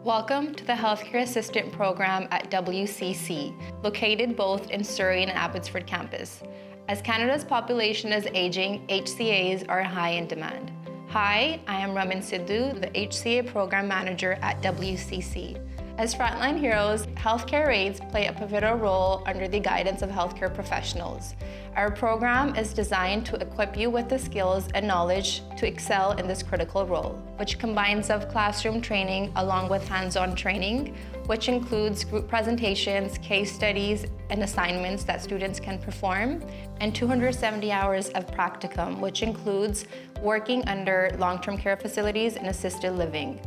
Welcome to the Healthcare Assistant Program at WCC, located both in Surrey and Abbotsford campus. As Canada's population is aging, HCAs are high in demand. Hi, I am Raman Sidhu, the HCA Program Manager at WCC. As frontline heroes, healthcare aides play a pivotal role under the guidance of healthcare professionals. Our program is designed to equip you with the skills and knowledge to excel in this critical role, which combines of classroom training along with hands-on training, which includes group presentations, case studies, and assignments that students can perform, and 270 hours of practicum, which includes working under long-term care facilities and assisted living.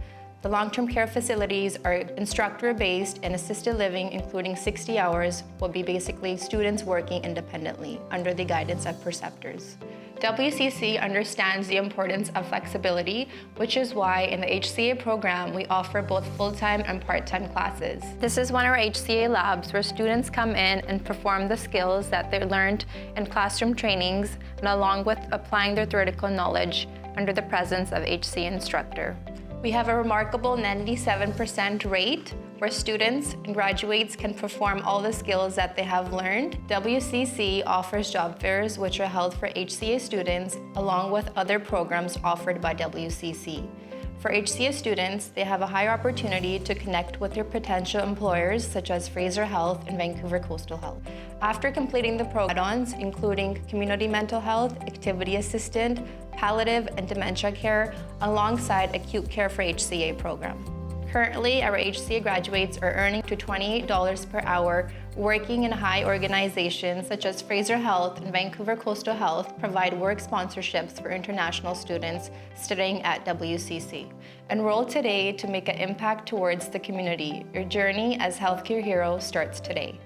The long-term care facilities are instructor-based, and assisted living, including 60 hours, will be basically students working independently under the guidance of preceptors. WCC understands the importance of flexibility, which is why in the HCA program we offer both full-time and part-time classes. This is one of our HCA labs where students come in and perform the skills that they learned in classroom trainings and along with applying their theoretical knowledge under the presence of HCA instructor. We have a remarkable 97% rate where students and graduates can perform all the skills that they have learned. WCC offers job fairs which are held for HCA students along with other programs offered by WCC. For HCA students, they have a higher opportunity to connect with their potential employers such as Fraser Health and Vancouver Coastal Health. After completing the add-ons, including community mental health, activity assistant, palliative and dementia care, alongside acute care for HCA program. Currently, our HCA graduates are earning to $28 per hour, working in high organizations such as Fraser Health and Vancouver Coastal Health provide work sponsorships for international students studying at WCC. Enroll today to make an impact towards the community. Your journey as healthcare hero starts today.